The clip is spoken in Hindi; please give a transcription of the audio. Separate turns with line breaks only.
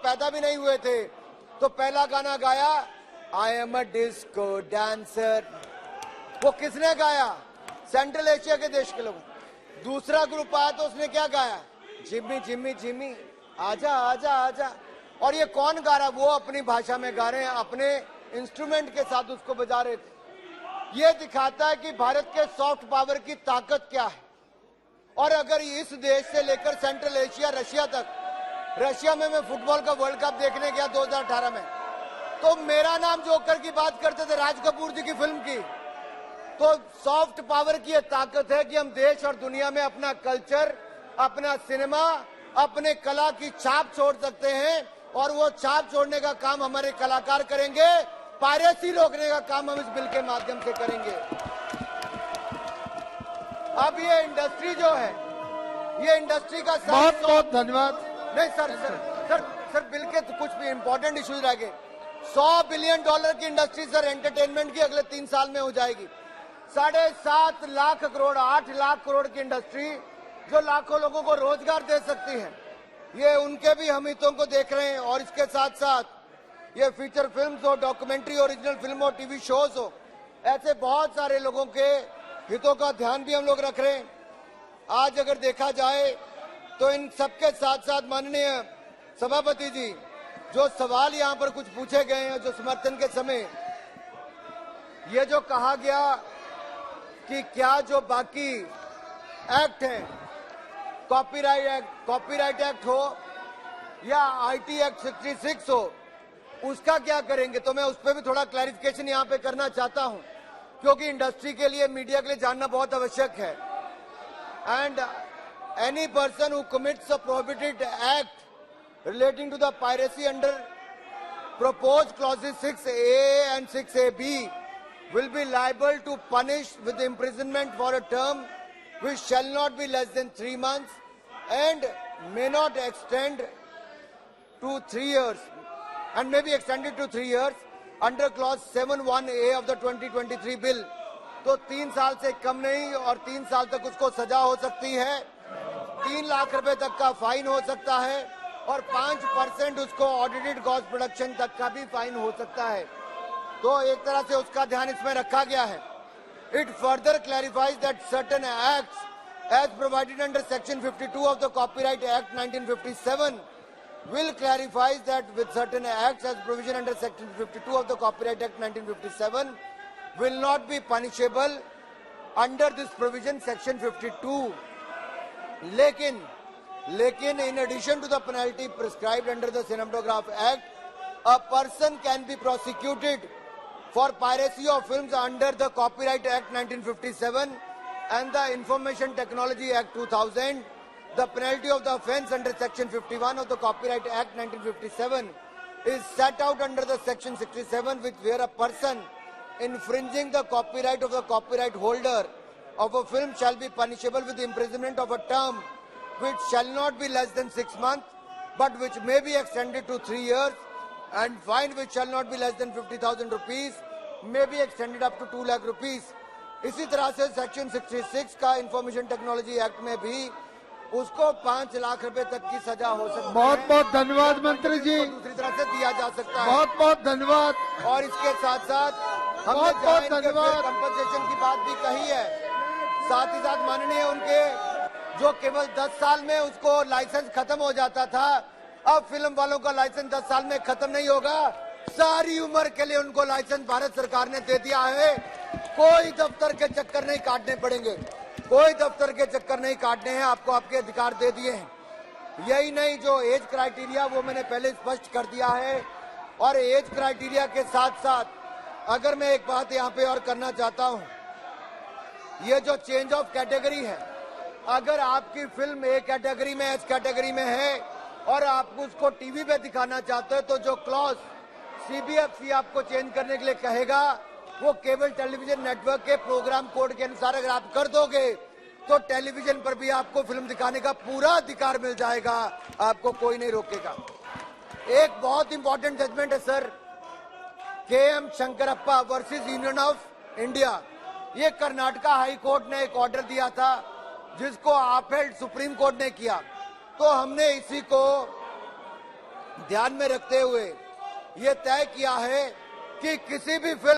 पैदा भी नहीं हुए थे, तो पहला गाना गाया I am a disco dancer. वो किसने गाया? सेंट्रल एशिया के देश के लोग। दूसरा ग्रुप आया तो उसने क्या गाया? जिम्मी जिम्मी जिम्मी आजा आजा आजा। और ये कौन गा रहा? वो अपनी भाषा में गा रहे हैं, अपने इंस्ट्रूमेंट के साथ उसको बजा रहे थे। ये दिखाता है कि भारत के सॉफ्ट पावर की ताकत क्या है। और अगर इस देश से लेकर सेंट्रल एशिया, रशिया तक, रशिया में मैं फुटबॉल का वर्ल्ड कप देखने गया 2018 में, तो मेरा नाम जोकर की बात करते थे, राज कपूर जी की फिल्म की। तो सॉफ्ट पावर की ये ताकत है कि हम देश और दुनिया में अपना कल्चर, अपना सिनेमा, अपने कला की छाप छोड़ सकते हैं, और वो छाप छोड़ने का काम हमारे कलाकार करेंगे। पायरेसी रोकने का काम हम इस बिल के माध्यम से करेंगे। अब ये इंडस्ट्री जो है, ये इंडस्ट्री का
बहुत बहुत धन्यवाद।
नहीं सर, बिल के तो कुछ भी इंपॉर्टेंट इश्यूज रह गए। $100 बिलियन की इंडस्ट्री सर एंटरटेनमेंट की अगले 3 साल में हो जाएगी। 7.5 लाख करोड़, 8 लाख करोड़ की इंडस्ट्री जो लाखों लोगों को रोजगार दे सकती है। ये उनके भी हम हितों को देख रहे हैं। और इसके साथ साथ ये फीचर फिल्म्स हो, डॉक्यूमेंट्री, ओरिजिनल फिल्म हो, टीवी शोज हो, ऐसे बहुत सारे लोगों के हितों का ध्यान भी हम लोग रख रहे हैं। आज अगर देखा जाए तो इन सबके साथ साथ माननीय सभापति जी, जो सवाल यहाँ पर कुछ पूछे गए हैं, जो समर्थन के समय ये जो कहा गया कि क्या जो बाकी एक्ट हैं, कॉपीराइट एक्ट हो या आईटी एक्ट 66 हो, उसका क्या करेंगे, तो मैं उस पर भी थोड़ा क्लैरिफिकेशन यहाँ पे करना चाहता हूँ, क्योंकि इंडस्ट्री के लिए, मीडिया के लिए जानना बहुत आवश्यक है। And any person who commits a prohibited act relating to the piracy under proposed clauses 6A and 6AB will be liable to punish with imprisonment for a term which shall not be less than 3 months and may not extend to 3 years and may be extended to 3 years under clause 7(1)A of the 2023 bill। तो 3 साल से कम नहीं और 3 साल तक उसको सजा हो सकती है, 3 लाख रुपए तक का फाइन हो सकता है और 5% उसको ऑडिटेड कॉस्ट प्रोडक्शन तक का भी फाइन हो सकता है। तो एक तरह से उसका ध्यान इसमें रखा गया है। It further clarifies that certain acts as provided under section 52 of the copyright act 1957 will clarifies that with certain acts as provision under section 52 of the Copyright Act 1957 will not be punishable under this provision section 52। लेकिन in addition to the penalty prescribed under the Cinematograph Act, a person can be prosecuted for piracy of films under the Copyright Act 1957 and the Information Technology Act 2000. The penalty of the offence under section 51 of the Copyright Act 1957 is set out under the section 67, which where a person infringing the copyright of the copyright holder of a film shall be punishable with imprisonment of a term which shall not be less than 6 months, but which may be extended to 3 years, and fine which shall not be less than 50,000 rupees may be extended up to 2 lakh rupees। इसी तरह से सेक्शन 66 का इंफॉर्मेशन टेक्नोलॉजी एक्ट में भी उसको 5 लाख रुपए तक की सजा हो सकती है।
बहुत बहुत धन्यवाद मंत्री जी।
दूसरी तरह से दिया जा सकता है।
बहुत बहुत धन्यवाद।
और इसके साथ साथ हमने कंपनसेशन की बात भी कही है। साथ ही साथ माननीय उनके जो केवल 10 साल में उसको लाइसेंस खत्म हो जाता था, अब फिल्म वालों का लाइसेंस 10 साल में खत्म नहीं होगा, सारी उम्र के लिए उनको लाइसेंस भारत सरकार ने दे दिया है। कोई दफ्तर के चक्कर नहीं काटने पड़ेंगे, कोई दफ्तर के चक्कर नहीं काटने हैं, आपको आपके अधिकार दे दिए हैं। यही नहीं, जो एज क्राइटेरिया वो मैंने पहले स्पष्ट कर दिया है। और एज क्राइटेरिया के साथ साथ अगर मैं एक बात यहाँ पे और करना चाहता हूँ, ये जो चेंज ऑफ कैटेगरी है, अगर आपकी फिल्म ए कैटेगरी में, एच कैटेगरी में है और आप उसको टीवी पे दिखाना चाहते हो, तो जो क्लॉज सीबीएफसी आपको चेंज करने के लिए कहेगा, वो केबल टेलीविजन नेटवर्क के प्रोग्राम कोड के अनुसार अगर आप कर दोगे तो टेलीविजन पर भी आपको फिल्म दिखाने का पूरा अधिकार मिल जाएगा, आपको कोई नहीं रोकेगा। एक बहुत इंपॉर्टेंट जजमेंट है sir, KM. Shankarappa versus union of India. ये कर्नाटका हाई कोर्ट ने एक ऑर्डर दिया था जिसको अपहेल्ड सुप्रीम कोर्ट ने किया, तो हमने इसी को ध्यान में रखते हुए ये तय किया है कि किसी भी फिल्म